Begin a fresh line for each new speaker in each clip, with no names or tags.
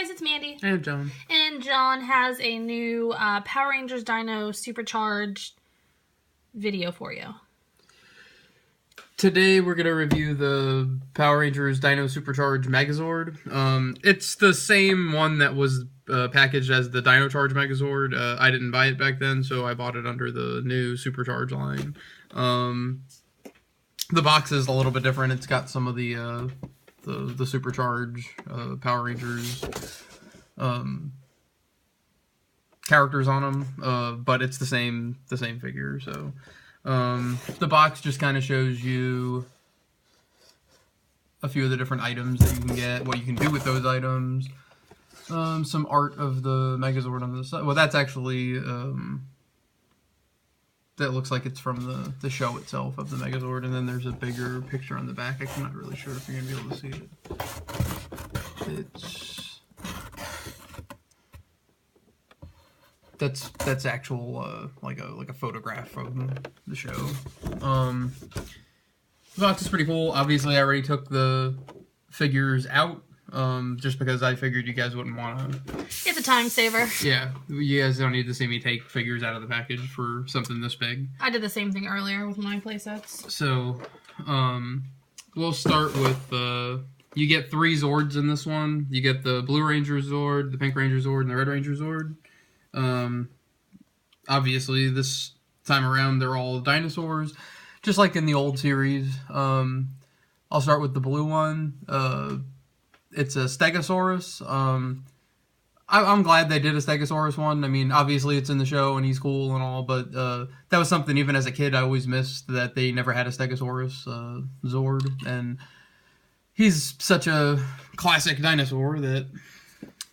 guys, it's Mandy.
And John.
And John has a new Power Rangers Dino Supercharged video for you.
Today we're going to review the Power Rangers Dino Supercharge Megazord. It's the same one that was packaged as the Dino Charge Megazord. I didn't buy it back then, so I bought it under the new Supercharge line. The box is a little bit different. It's got some of the Supercharge Power Rangers characters on them, but it's the same figure. So the box just kind of shows you a few of the different items that you can get, what you can do with those items, some art of the Megazord on the side. Well, that's actually that looks like it's from the show itself of the Megazord, and then there's a bigger picture on the back. I'm not really sure if you're gonna be able to see it. That's actual like a photograph from the show. The box is pretty cool. Obviously, I already took the figures out. Just because I figured you guys wouldn't want to.
It's a time saver.
Yeah, you guys don't need to see me take figures out of the package for something this big.
I did the same thing earlier with my playsets.
So, we'll start with you get 3 Zords in this one. You get the Blue Ranger Zord, the Pink Ranger Zord, and the Red Ranger Zord. Obviously, this time around, they're all dinosaurs, just like in the old series. I'll start with the blue one. It's a Stegosaurus. I'm glad they did a Stegosaurus one. I mean, obviously it's in the show and he's cool and all, but that was something even as a kid I always missed, that they never had a Stegosaurus Zord, and he's such a classic dinosaur that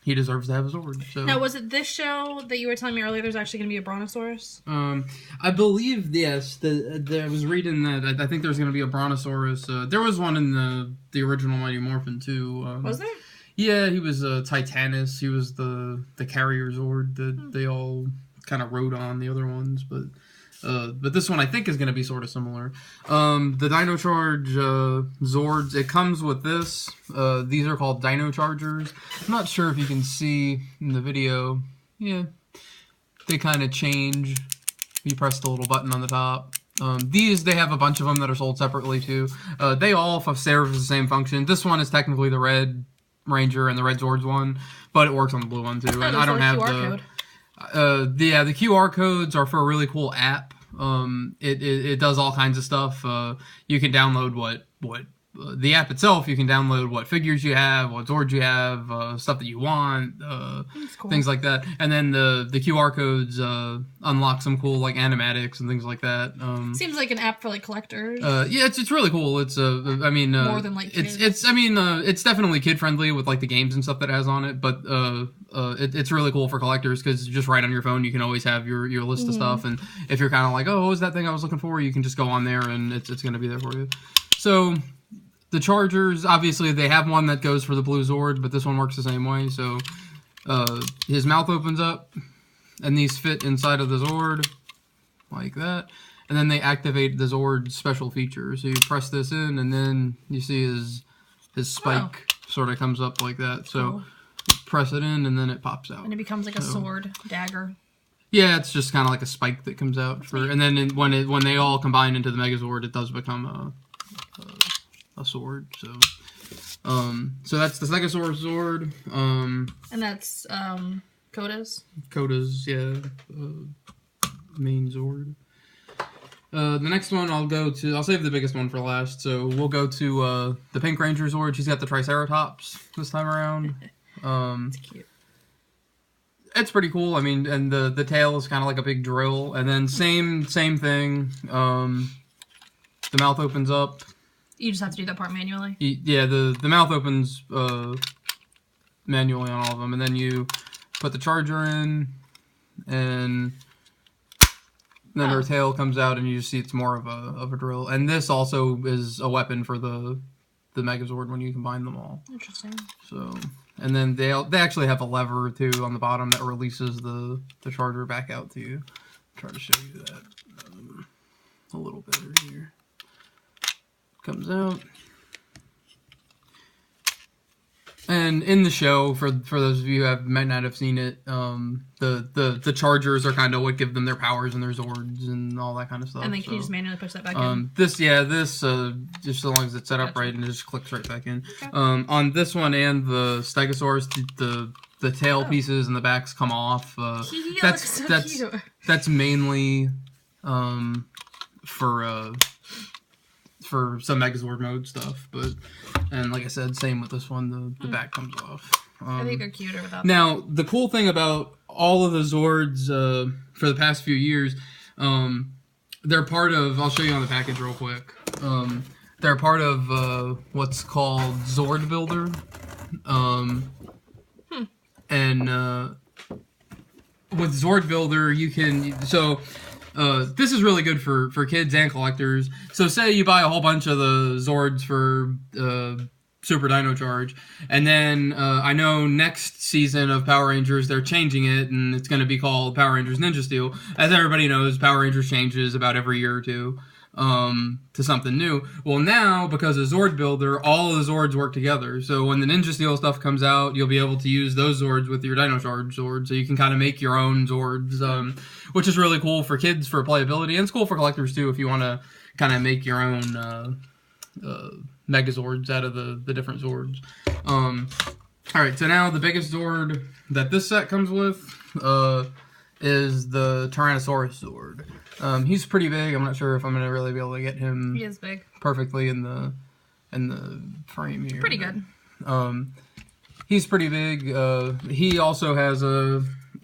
he deserves to have a Zord. So.
Now, was it this show that you were telling me earlier there's actually going to be a Brontosaurus?
I believe, yes. I was reading that I think there's going to be a Brontosaurus. There was one in the original Mighty Morphin, too.
Was there?
Yeah, he was Titanus. He was the carrier Zord that they all kind of rode on, the other ones. But this one I think is going to be sort of similar. The Dino Charge Zords, it comes with this. These are called Dino Chargers. I'm not sure if you can see in the video. Yeah, they kind of change. You press the little button on the top. They have a bunch of them that are sold separately too. They all serve the same function. This one is technically the Red Ranger and the Red Zords one, but it works on the blue one too. And I don't have the QR codes are for a really cool app. It does all kinds of stuff. You can download what the app itself. You can download what figures you have, what Zords you have, stuff that you want, cool. Things like that. And then the QR codes unlock some cool like animatics and things like that.
Seems like an app for like collectors.
Yeah, it's really cool. It's I mean
more than like kids.
It's definitely kid friendly with like the games and stuff that it has on it, but it's really cool for collectors because just right on your phone you can always have your list of stuff, and if you're kind of like, oh, what was that thing I was looking for, you can just go on there and it's going to be there for you. So the Chargers, obviously they have one that goes for the Blue Zord, but this one works the same way. So his mouth opens up and these fit inside of the Zord like that, and then they activate the Zord's special feature. So you press this in and then you see his spike sort of comes up like that. So cool. Press it in and then it pops out.
And it becomes like a sword, dagger.
Yeah, it's just kind of like a spike that comes out. And then when they all combine into the Megazord, it does become a sword. So that's the Stegosaurus Zord.
And that's Koda's?
Koda's, yeah. Main Zord. The next one I'll save the biggest one for last. So we'll go to the Pink Ranger Zord. She's got the Triceratops this time around.
It's cute.
It's pretty cool. I mean, and the tail is kind of like a big drill. And then same thing. The mouth opens up.
You just have to do that part manually?
Yeah, the mouth opens manually on all of them. And then you put the charger in, and then her tail comes out, and you just see it's more of a drill. And this also is a weapon for the Megazord when you combine them all.
Interesting.
So, and then they actually have a lever too on the bottom that releases the charger back out to you. Try to show you that a little better here. Comes out. And in the show, for those of you who might not have seen it, the Chargers are kind of what give them their powers and their Zords and all that kind of stuff.
And then can you just manually push that back in?
This just as long as it's set up right and it just clicks right back in.
Okay.
On this one and the Stegosaurus, the tail pieces and the backs come off.
That's so cute.
That's mainly for some Megazord mode stuff, and like I said, same with this one, the back comes off.
I think they're cuter without
Now, the cool thing about all of the Zords for the past few years, they're part of, I'll show you on the package real quick, they're part of what's called Zord Builder, and with Zord Builder, you can, this is really good for kids and collectors. So say you buy a whole bunch of the Zords for Super Dino Charge, and then I know next season of Power Rangers they're changing it, and it's going to be called Power Rangers Ninja Steel. As everybody knows, Power Rangers changes about every year or two to something new. Well, now, because of Zord Builder, all of the Zords work together. So when the Ninja Steel stuff comes out, you'll be able to use those Zords with your Dino Charge Zord, so you can kind of make your own Zords, which is really cool for kids for playability, and it's cool for collectors too if you want to kind of make your own Megazords out of the different Zords. Alright, so now the biggest Zord that this set comes with is the Tyrannosaurus Zord. He's pretty big. I'm not sure if I'm going to really be able to get him
He is big.
perfectly in the frame here.
Pretty good.
He's pretty big. He also has a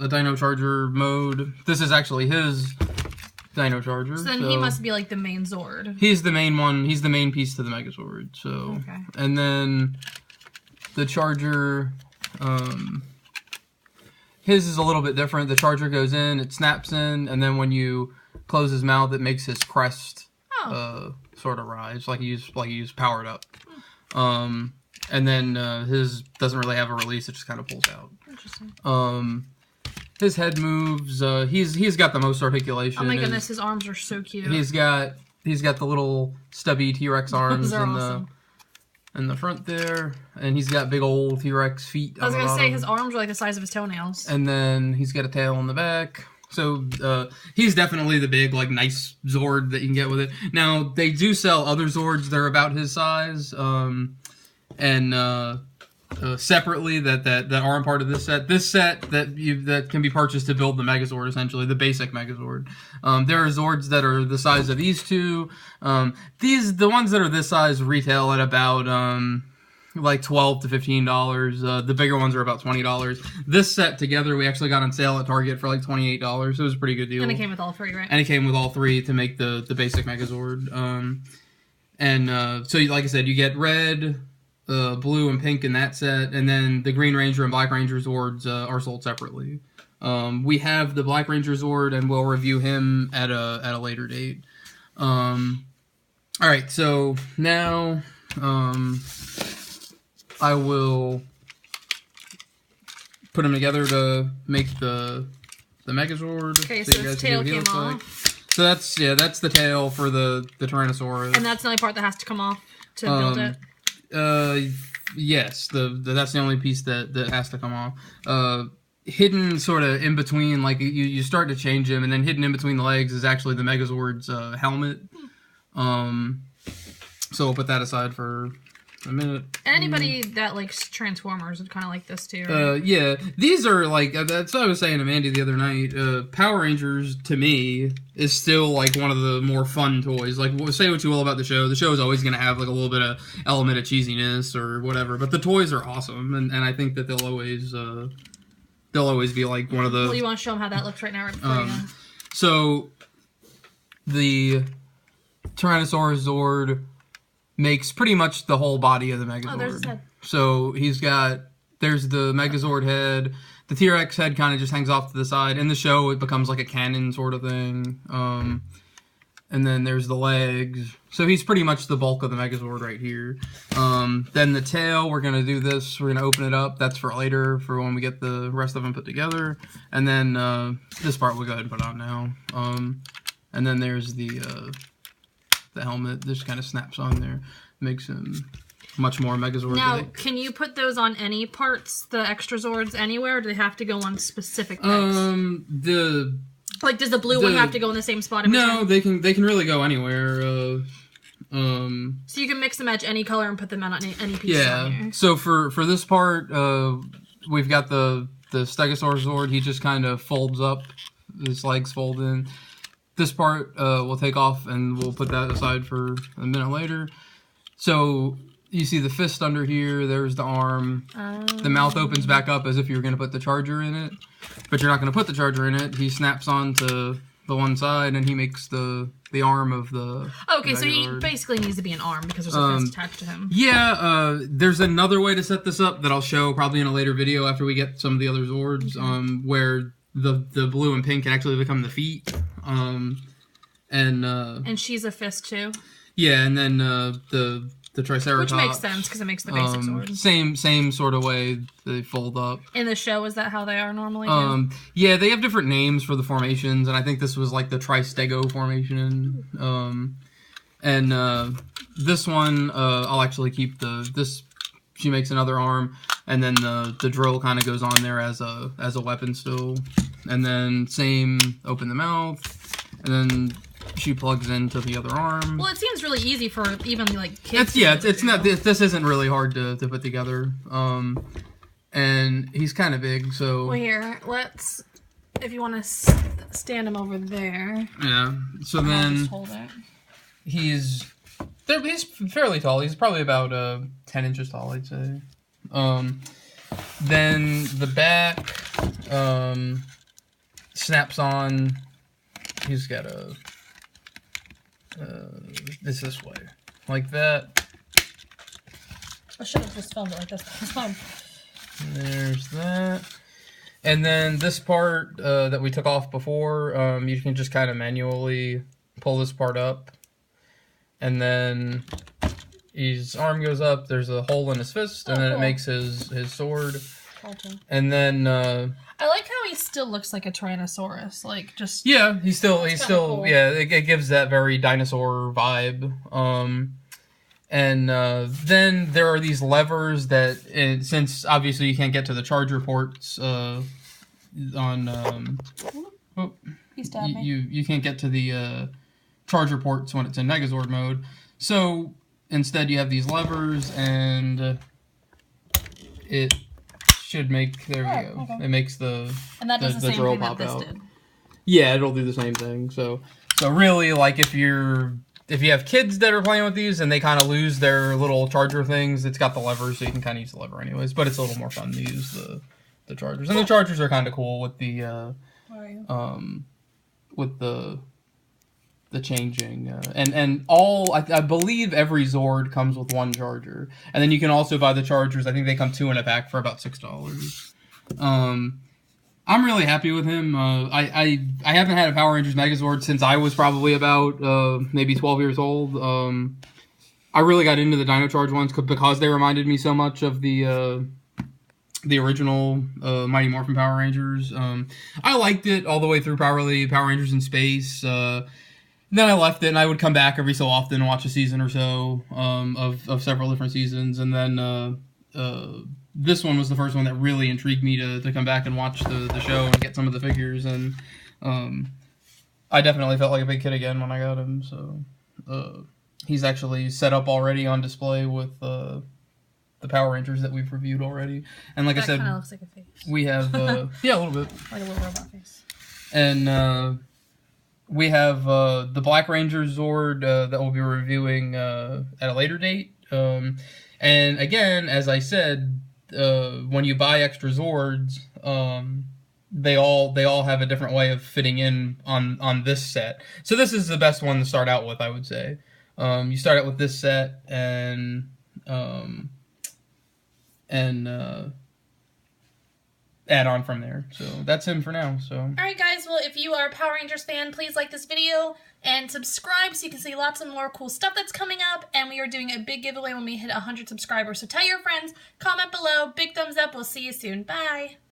Dino Charger mode. This is actually his Dino Charger.
So then he must be like the main Zord.
He's the main one. He's the main piece to the Megazord. So,
okay.
And then the Charger, his is a little bit different. The Charger goes in, it snaps in, and then when you close his mouth, it makes his crest sort of rise, like he's powered up. And then his doesn't really have a release; it just kind of pulls out.
Interesting.
His head moves. He's got the most articulation.
Oh my goodness, his arms are so cute.
He's got the little stubby T-Rex arms
awesome.
in the front there, and he's got big old T-Rex feet.
I was gonna say his arms are like the size of his toenails.
And then he's got a tail on the back. So he's definitely the big, like, nice Zord that you can get with it. Now they do sell other Zords that are about his size, and separately that aren't part of this set. This set that can be purchased to build the Megazord, essentially the basic Megazord. There are Zords that are the size of these two. The ones that are this size retail at about like $12 to $15. The bigger ones are about $20. This set together we actually got on sale at Target for like $28. So it was a pretty good deal.
And it came with all three, right?
And it came with all three to make the basic Megazord. So like I said, you get red, blue, and pink in that set, and then the Green Ranger and Black Ranger Zords are sold separately. We have the Black Ranger Zord, and we'll review him at a later date. All right, so now I will put them together to make the Megazord.
Okay, so his tail came off.
So that's the tail for the Tyrannosaurus.
And that's the only part that has to come off to build it.
Yes, that's the only piece that has to come off. Hidden sort of in between, like you start to change him, and then hidden in between the legs is actually the Megazord's helmet. So we'll put that aside for a minute.
Anybody that likes Transformers would kind of like this too, right?
Yeah, these are like, that's what I was saying to Mandy the other night. Power Rangers, to me, is still like one of the more fun toys. Like, say what you will about the show is always going to have like a little bit of element of cheesiness or whatever, but the toys are awesome, and I think that they'll always be like one of the...
Well, you want to show them how that looks right now, right before you go?
So, the Tyrannosaurus Zord makes pretty much the whole body of the Megazord.
Oh, there's his head.
So there's the Megazord head. The T-Rex head kind of just hangs off to the side. In the show, it becomes like a cannon sort of thing. And then there's the legs. So he's pretty much the bulk of the Megazord right here. Then the tail, we're going to do this. We're going to open it up. That's for later, for when we get the rest of them put together. And then this part we'll go ahead and put on now. And then there's the helmet. This kind of snaps on there. Makes him... much more Megazord.
Now, can you put those on any parts, the extra Zords, anywhere, or do they have to go on specific things? Like, does the blue one have to go in the same spot every time?
No, they can really go anywhere.
So you can mix and match any color and put them on any piece on here.
So for this part, we've got the Stegosaurus Zord. He just kind of folds up. His legs fold in. This part we'll take off and we'll put that aside for a minute later. So you see the fist under here. There's the arm. The mouth opens back up as if you were going to put the charger in it. But you're not going to put the charger in it. He snaps onto the one side and he makes the arm of the...
Okay, so he basically needs to be an arm because there's a fist attached to him.
Yeah, there's another way to set this up that I'll show probably in a later video after we get some of the other Zords, where the blue and pink can actually become the feet. And
she's a fist too?
Yeah, and then the Triceratops.
Which makes sense because it makes the basic Zord.
Same sort of way they fold up.
In the show, is that how they are normally? Too?
Yeah, they have different names for the formations, and I think this was like the Tristego formation. And this one, I'll actually keep this. She makes another arm, and then the drill kind of goes on there as a weapon still. And then same, open the mouth, and then she plugs into the other arm.
Well, it seems really easy for even like kids.
It's not. This isn't really hard to put together. And he's kind of big, so.
Well, here, if you want to stand him over there.
Yeah. So then.
Just hold it.
He's fairly tall. He's probably about 10 inches tall, I'd say. Then the back snaps on. He's got it's this way, like that.
I should have just filmed it like this. It's fine.
There's that. And then this part that we took off before, you can just kind of manually pull this part up. And then his arm goes up, there's a hole in his fist, and then it makes his sword. And then
I like how he still looks like a Tyrannosaurus, like just...
Yeah, he's still
cool.
yeah, it gives that very dinosaur vibe. And then there are these levers that, since obviously you can't get to the charger ports you can't get to the charger ports when it's in Megazord mode. So instead you have these levers, and it should make, there we go. Okay. It makes the drill pop out. Yeah, it'll do the same thing. So really, like if you have kids that are playing with these and they kind of lose their little charger things, it's got the levers, so you can kind of use the lever anyways. But it's a little more fun to use the chargers, and the chargers are kind of cool with the the changing and all. I believe every Zord comes with one charger, and then you can also buy the chargers. I think they come 2 in a pack for about $6. I'm really happy with him. I haven't had a Power Rangers Megazord since I was probably about maybe 12 years old. I really got into the Dino Charge ones because they reminded me so much of the original Mighty Morphin Power Rangers. I liked it all the way through Power Rangers in Space. Then I left it, and I would come back every so often and watch a season or so of several different seasons. And then this one was the first one that really intrigued me to come back and watch the show and get some of the figures. And I definitely felt like a big kid again when I got him. So he's actually set up already on display with the Power Rangers that we've reviewed already. And like I said,
kind of looks like a face.
We have yeah, a little bit
like a little robot face.
And we have the Black Ranger Zord that we'll be reviewing at a later date. And again, as I said, when you buy extra Zords, they all have a different way of fitting in on this set. So this is the best one to start out with, I would say. You start out with this set and add on from there. So that's him for now. So
alright guys, well if you are a Power Rangers fan, please like this video and subscribe so you can see lots of more cool stuff that's coming up, and we are doing a big giveaway when we hit 100 subscribers. So tell your friends, comment below, big thumbs up, we'll see you soon. Bye!